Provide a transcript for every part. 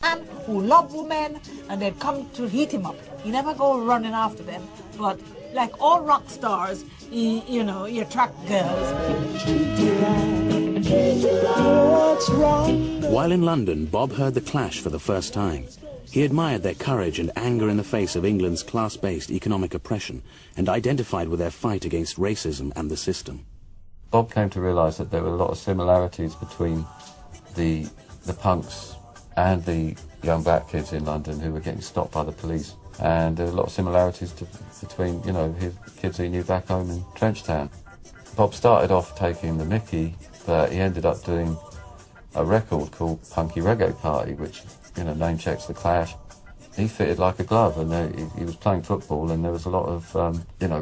Man who loved women, and they'd come to heat him up. He never go running after them, but like all rock stars, he attract girls. While in London, Bob heard the Clash for the first time. He admired their courage and anger in the face of England's class-based economic oppression and identified with their fight against racism and the system. Bob came to realise that there were a lot of similarities between the punks and the young black kids in London who were getting stopped by the police. And there were a lot of similarities between, his kids he knew back home in Trenchtown. Bob started off taking the mickey, but he ended up doing a record called Punky Reggae Party, which, name checks the Clash. He fitted like a glove, and he was playing football, and there was a lot of,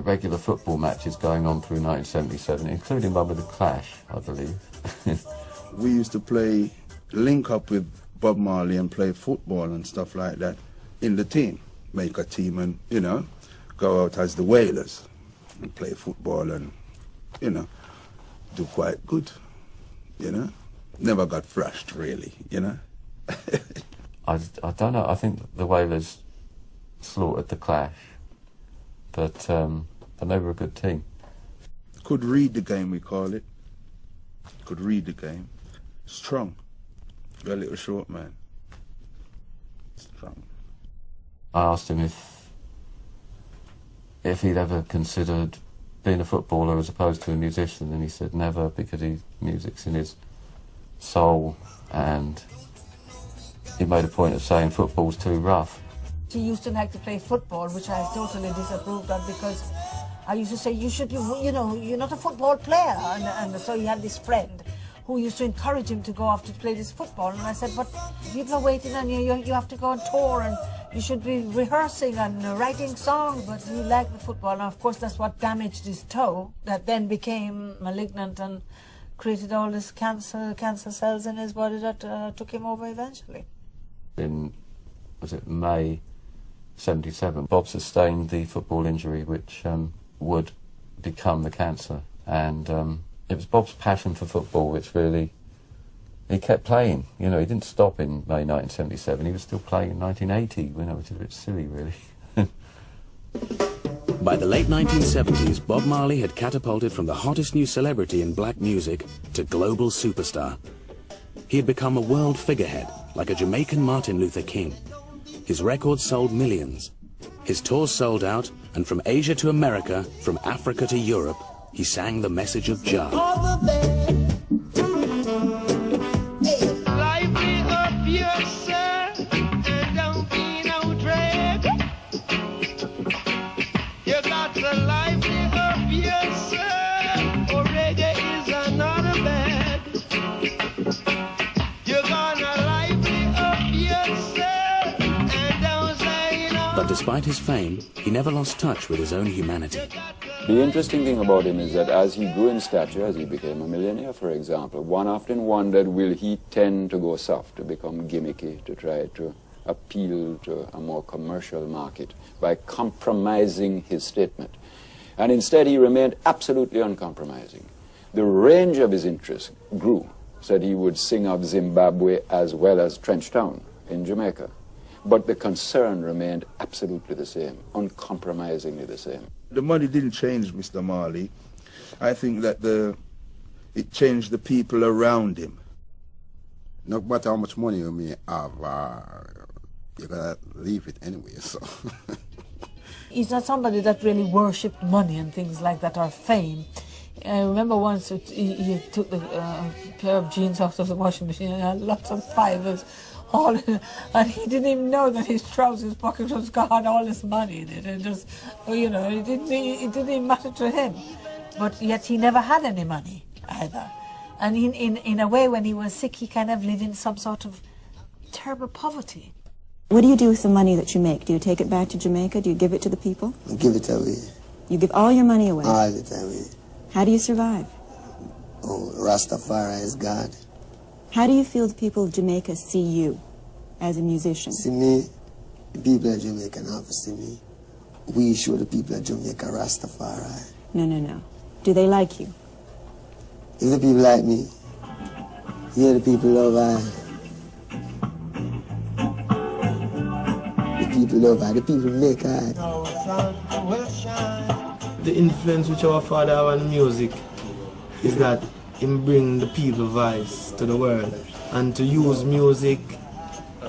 regular football matches going on through 1977, including one with the Clash, I believe. We used to link up with Bob Marley and play football and stuff like that in the team. Make a team and, go out as the Whalers and play football and, do quite good, Never got thrashed, really, I don't know. I think the Whalers slaughtered the Clash, but they were a good team. Could read the game, we call it. Could read the game. Strong. A little short man. Strong. I asked him if he'd ever considered being a footballer as opposed to a musician, and he said never, because music's in his soul, and he made a point of saying football's too rough. He used to like to play football, which I totally disapproved of, because I used to say, you should, you're not a football player. And so he had this friend who used to encourage him to go off to play this football. And I said, but people are waiting on you, you have to go on tour, and you should be rehearsing and writing songs. But he liked the football, and of course that's what damaged his toe, that then became malignant and created all this cancer cells in his body that took him over eventually. In, May 77, Bob sustained the football injury which would become the cancer, and it was Bob's passion for football which really, he kept playing, he didn't stop in May 1977, he was still playing in 1980, which is a bit silly really. By the late 1970s, Bob Marley had catapulted from the hottest new celebrity in black music to global superstar. He had become a world figurehead, like a Jamaican Martin Luther King. His records sold millions. His tours sold out, and from Asia to America, from Africa to Europe, he sang the message of Jah. But despite his fame, he never lost touch with his own humanity. The interesting thing about him is that as he grew in stature, as he became a millionaire, for example, one often wondered, will he tend to go soft, to become gimmicky, to try to appeal to a more commercial market by compromising his statement. And instead he remained absolutely uncompromising. The range of his interests grew, so that he would sing of Zimbabwe as well as Trenchtown in Jamaica. But the concern remained absolutely the same, uncompromisingly the same. The money didn't change Mr. Marley. I think that it changed the people around him. No matter how much money you may have, you're going to leave it anyway, so. He's not somebody that really worshipped money and things like that, or fame. I remember once he took the pair of jeans out of the washing machine and had lots of fivers. And he didn't even know that his trousers pocket was got all this money in it, and just, it didn't even matter to him. But yet he never had any money either. And in a way, when he was sick, he kind of lived in some sort of terrible poverty. What do you do with the money that you make? Do you take it back to Jamaica? Do you give it to the people? I give it away. You give all your money away? All the away. How do you survive? Oh, Rastafari is God. How do you feel the people of Jamaica see you as a musician? See me, the people of Jamaica have to see me. We show the people of Jamaica Rastafari. No. Do they like you? If the people like me, yeah, the people love I. people love her, the people make her. The influence which our father have on music is that him bring the people voice to the world, and to use music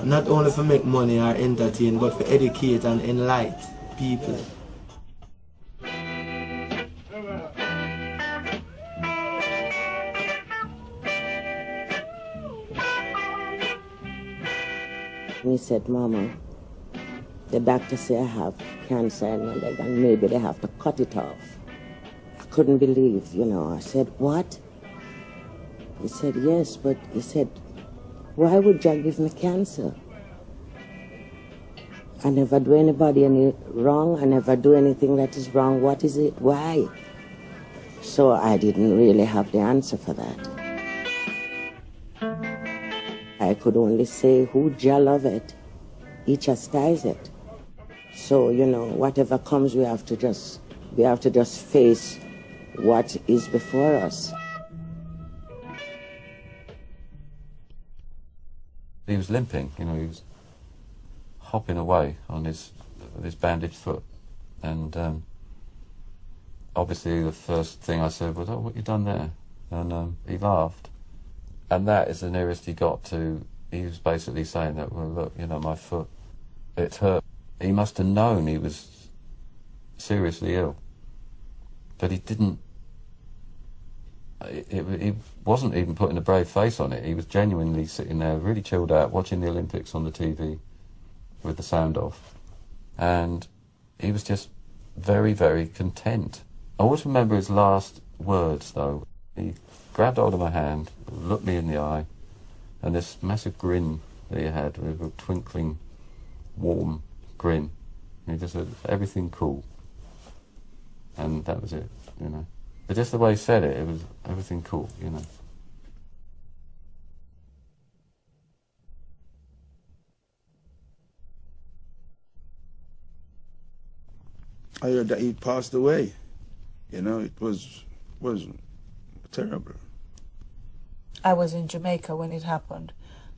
not only for make money or entertain, but for educate and enlighten people. He said, Mama, the doctor say I have cancer in my leg and maybe they have to cut it off. I couldn't believe, you know. I said, what? He said, yes, but he said, why would you give me cancer? I never do anybody any wrong. I never do anything that is wrong. What is it? Why? So I didn't really have the answer for that. I could only say, who Jah love it, he chastise it. So, you know, whatever comes, we have to just face what is before us. He was limping, you know, he was hopping away on his bandaged foot. And obviously the first thing I said was, oh, what you done there? And he laughed. And that is the nearest he got to, he was basically saying that, well, look, you know, my foot, it hurt. He must have known he was seriously ill, but he didn't, he wasn't even putting a brave face on it. He was genuinely sitting there, really chilled out, watching the Olympics on the TV with the sound off. And he was just very, very content. I always remember his last words, though. He grabbed hold of my hand, looked me in the eye, and this massive grin that he had, with a twinkling, warm grin. And he just said, everything cool. And that was it, you know. But just the way he said it, it was everything cool, you know. I heard that he passed away. You know, it was terrible. I was in Jamaica when it happened,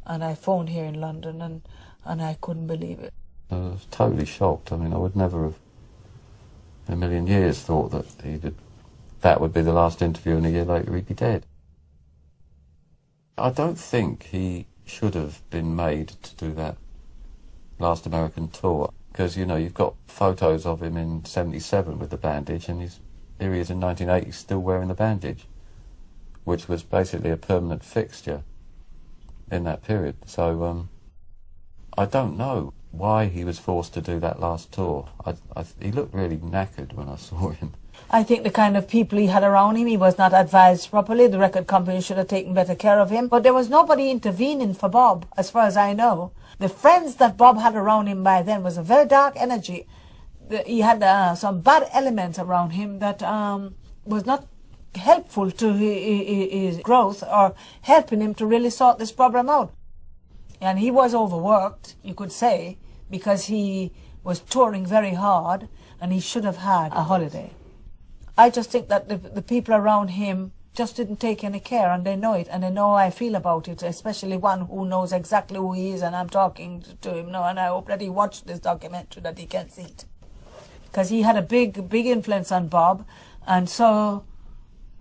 and I phoned here in London, and I couldn't believe it. I was totally shocked. I mean, I would never have in a million years thought that that would be the last interview, and a year later he'd be dead. I don't think he should have been made to do that last American tour, because, you know, you've got photos of him in '77 with the bandage, and here he is in 1980 still wearing the bandage, which was basically a permanent fixture in that period. So I don't know why he was forced to do that last tour. He looked really knackered when I saw him. I think the kind of people he had around him, he was not advised properly. The record company should have taken better care of him. But there was nobody intervening for Bob, as far as I know. The friends that Bob had around him by then was a very dark energy. He had some bad elements around him that was not helpful to his growth or helping him to really sort this problem out. And he was overworked, you could say, because he was touring very hard, and he should have had a holiday. I just think that the people around him just didn't take any care, and they know it, and they know how I feel about it, especially one who knows exactly who he is, and I'm talking to him now, and I hope that he watched this documentary, that he can see it. Because he had a big influence on Bob, and so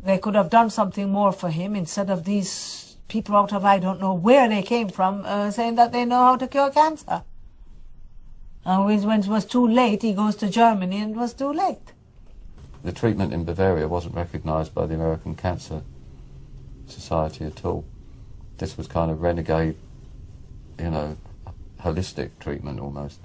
they could have done something more for him instead of these people out of I don't know where they came from saying that they know how to cure cancer. And when it was too late, he goes to Germany, and it was too late. The treatment in Bavaria wasn't recognised by the American Cancer Society at all. This was kind of renegade, you know, holistic treatment almost.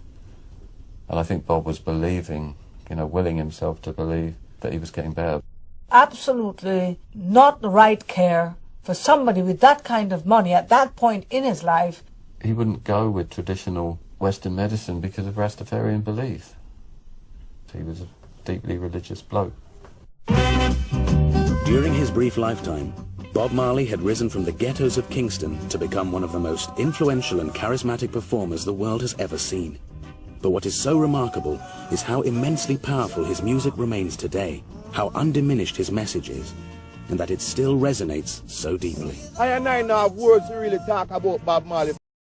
And I think Bob was believing, you know, willing himself to believe that he was getting better. Absolutely not the right care for somebody with that kind of money at that point in his life. He wouldn't go with traditional Western medicine because of Rastafarian belief. He was a deeply religious bloke. During his brief lifetime, Bob Marley had risen from the ghettos of Kingston to become one of the most influential and charismatic performers the world has ever seen. But what is so remarkable is how immensely powerful his music remains today, how undiminished his message is, and that it still resonates so deeply. I and I now have words to really talk about Bob Marley.